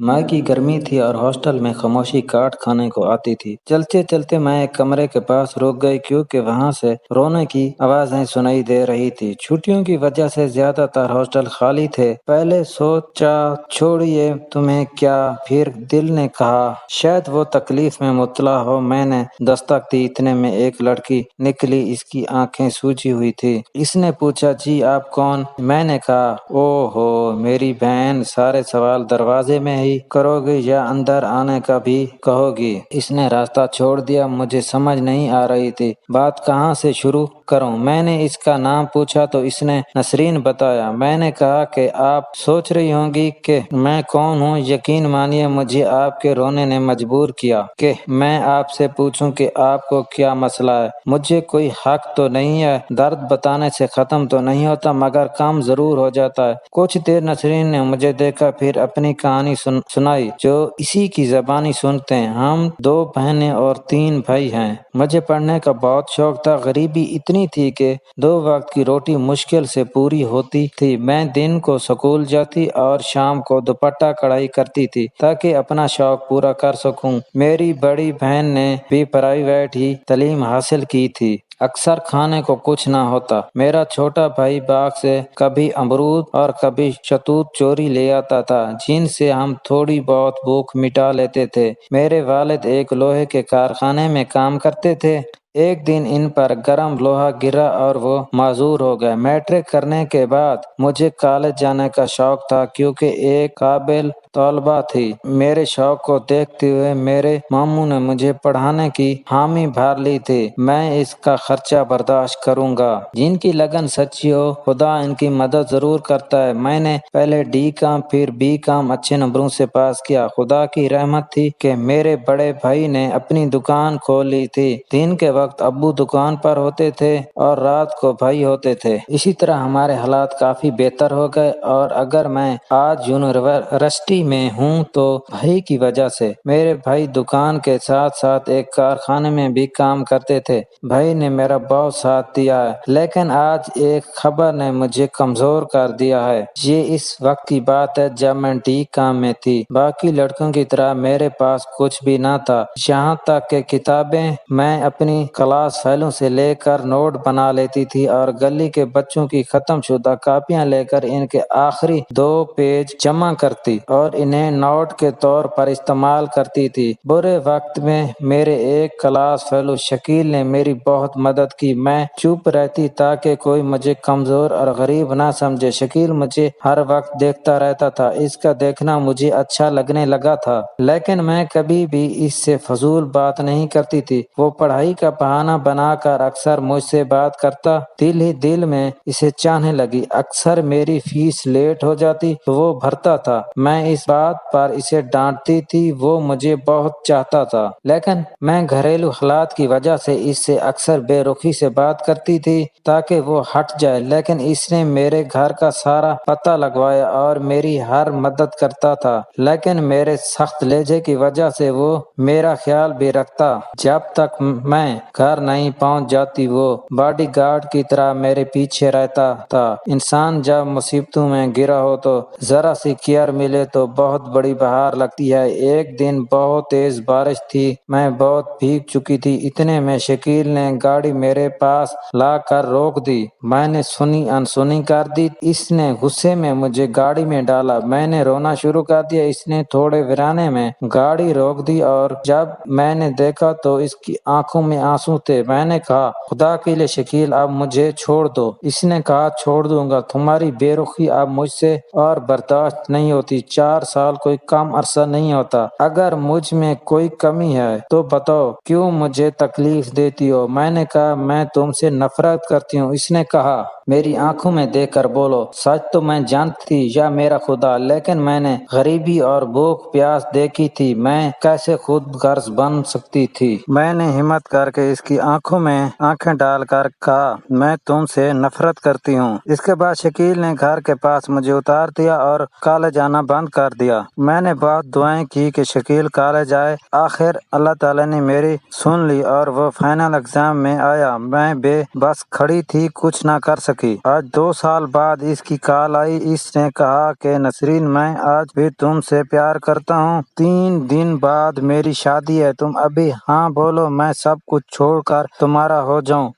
ماں کی گرمی تھی اور ہاسٹل میں خاموشی کاٹ کھانے کو آتی تھی۔ چلتے چلتے میں ایک کمرے کے پاس رک گئی کیونکہ وہاں سے رونے کی آوازیں سنائی دے رہی تھی۔ چھٹیوں کی وجہ سے زیادہ تر ہاسٹل خالی تھے۔ پہلے سوچا چھوڑیے تمہیں کیا، پھر دل نے کہا شاید وہ تکلیف میں مبتلا ہو۔ میں نے دستک دی، اتنے میں ایک لڑکی نکلی، اس کی آنکھیں سوجی ہوئی تھی۔ اس نے پوچھا جی آپ کون؟ میں نے کہا او ہو میری بہن، سارے سوال دروازے میں ہی کرو گی یا اندر آنے کا بھی کہو گی؟ اس نے راستہ چھوڑ دیا۔ مجھے سمجھ نہیں آ رہی تھی بات کہاں سے شروع کروں۔ میں نے اس کا نام پوچھا تو اس نے نسرین بتایا۔ میں نے کہا کہ آپ سوچ رہی ہوں گی کہ میں کون ہوں۔ یقین مانیے مجھے آپ کے رونے نے مجبور کیا کہ میں آپ سے پوچھوں کہ آپ کو کیا مسئلہ ہے۔ مجھے کوئی حق تو نہیں ہے، درد بتانے سے ختم تو نہیں ہوتا مگر کم ضرور ہو جاتا ہے۔ کچھ دیر نسرین نے مجھے دیکھا، پھر اپنی کہانی سنائی جو اسی کی زبانی سنتے ہیں۔ ہم 2 بہنیں اور 3 بھائی ہیں۔ مجھے پڑھنے کا بہت شوق تھا۔ غریبی اتنی تھی کہ 2 وقت کی روٹی مشکل سے پوری ہوتی تھی۔ میں دن کو سکول جاتی اور شام کو دوپٹہ کڑھائی کرتی تھی تاکہ اپنا شوق پورا کر سکوں۔ میری بڑی بہن نے بھی پرائیویٹ ہی تعلیم حاصل کی تھی۔ اکثر کھانے کو کچھ نہ ہوتا۔ میرا چھوٹا بھائی باغ سے کبھی امرود اور کبھی شہتوت چوری لے آتا تھا جن سے ہم تھوڑی بہت بھوک مٹا لیتے تھے۔ میرے والد ایک لوہے کے کارخانے میں کام کرتے تھے۔ ایک دن ان پر گرم لوہا گرا اور وہ معذور ہو گئے۔ میٹرک کرنے کے بعد مجھے کالج جانے کا شوق تھا کیونکہ ایک قابل طالبہ تھی۔ میرے شوق کو دیکھتے ہوئے میرے ماموں نے مجھے پڑھانے کی حامی بھر لی تھی۔ میں اس کا خرچہ برداشت کروں گا۔ جن کی لگن سچی ہو خدا ان کی مدد ضرور کرتا ہے۔ میں نے پہلے ڈی کام پھر بی کام اچھے نمبروں سے پاس کیا۔ خدا کی رحمت تھی کہ میرے بڑے بھائی نے اپنی دکان کھول لی تھی۔ دن کے وقت ابو دکان پر ہوتے تھے اور رات کو بھائی ہوتے تھے۔ اسی طرح ہمارے حالات کافی بہتر ہو گئے اور اگر میں آج یونیورسٹی میں ہوں تو بھائی کی وجہ سے۔ میرے بھائی دکان کے ساتھ ساتھ ایک کارخانے میں بھی کام کرتے تھے۔ بھائی نے میرا بہت ساتھ دیا ہے لیکن آج ایک خبر نے مجھے کمزور کر دیا ہے۔ یہ اس وقت کی بات ہے جب میں ڈی کام میں تھی۔ باقی لڑکوں کی طرح میرے پاس کچھ بھی نہ تھا، یہاں تک کہ کتابیں میں اپنی کلاس فائلوں سے لے کر نوٹ بنا لیتی تھی اور گلی کے بچوں کی ختم شدہ کاپیاں لے کر ان کے آخری 2 پیج جمع کرتی اور انہیں نوٹ کے طور پر استعمال کرتی تھی۔ برے وقت میں میرے ایک کلاس فیلو شکیل نے میری بہت مدد کی۔ میں چپ رہتی تاکہ کوئی مجھے کمزور اور غریب نہ سمجھے۔ شکیل مجھے ہر وقت دیکھتا رہتا تھا۔ اس کا دیکھنا مجھے اچھا لگنے لگا تھا لیکن میں کبھی بھی اس سے فضول بات نہیں کرتی تھی۔ وہ پڑھائی کا بہانہ بنا کر اکثر مجھ سے بات کرتا۔ دل ہی دل میں اسے چاہنے لگی۔ اکثر میری فیس لیٹ ہو جاتی تو وہ بھرتا تھا۔ میں اس بات پر اسے ڈانٹتی تھی، وہ مجھے بہت چاہتا تھا لیکن میں گھریلو حالات کی وجہ سے اس سے اکثر بے رخی سے بات کرتی تھی تاکہ وہ ہٹ جائے، لیکن اس نے میرے گھر کا سارا پتہ لگوایا اور میری ہر مدد کرتا تھا لیکن میرے سخت لہجے کی وجہ سے وہ میرا خیال بھی رکھتا۔ جب تک میں گھر نہیں پہنچ جاتی وہ باڈی گارڈ کی طرح میرے پیچھے رہتا تھا۔ انسان جب مصیبتوں میں گرا ہو تو ذرا سی کیئر ملے تو بہت بڑی بہار لگتی ہے۔ ایک دن بہت تیز بارش تھی، میں بہت بھیگ چکی تھی۔ اتنے میں شکیل نے گاڑی میرے پاس لا کر روک دی۔ میں نے سنی انسنی کر دی۔ اس نے غصے میں مجھے گاڑی میں ڈالا۔ میں نے رونا شروع کر دیا۔ اس نے تھوڑے ویرانے میں گاڑی روک دی اور جب میں نے دیکھا تو اس کی آنکھوں میں آنسو تھے۔ میں نے کہا خدا کے لیے شکیل اب مجھے چھوڑ دو۔ اس نے کہا چھوڑ دوں گا، تمہاری بے رخی اب مجھ سے اور برداشت نہیں ہوتی۔ 4 سال کوئی کم عرصہ نہیں ہوتا۔ اگر مجھ میں کوئی کمی ہے تو بتاؤ، کیوں مجھے تکلیف دیتی ہو؟ میں نے کہا میں تم سے نفرت کرتی ہوں۔ اس نے کہا میری آنکھوں میں دیکھ کر بولو، سچ تو میں جانتی تھی یا میرا خدا، لیکن میں نے غریبی اور بھوک پیاس دیکھی تھی، میں کیسے خود غرض بن سکتی تھی؟ میں نے ہمت کر کے اس کی آنکھوں میں آنکھیں ڈال کر کہا میں تم سے نفرت کرتی ہوں۔ اس کے بعد شکیل نے گھر کے پاس مجھے اتار دیا اور کالج آنا بند کر کر دیا۔ میں نے بہت دعائیں کی کہ شکیل کالج آئے۔ آخر اللہ تعالیٰ نے میری سن لی اور وہ فائنل ایگزام میں آیا۔ میں بے بس کھڑی تھی، کچھ نہ کر سکی۔ آج 2 سال بعد اس کی کال آئی۔ اس نے کہا کہ نسرین، میں آج بھی تم سے پیار کرتا ہوں۔ 3 دن بعد میری شادی ہے، تم ابھی ہاں بولو، میں سب کچھ چھوڑ کر تمہارا ہو جاؤں۔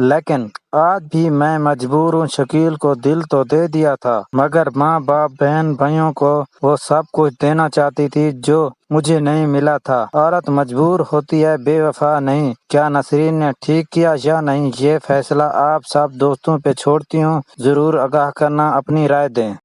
لیکن آج بھی میں مجبور ہوں۔ شکیل کو دل تو دے دیا تھا، مگر ماں باپ بہن بھائیوں کو وہ سب کچھ دینا چاہتی تھی جو مجھے نہیں ملا تھا۔ عورت مجبور ہوتی ہے، بے وفا نہیں۔ کیا نسرین نے ٹھیک کیا یا نہیں، یہ فیصلہ آپ سب دوستوں پہ چھوڑتی ہوں۔ ضرور آگاہ کرنا، اپنی رائے دیں۔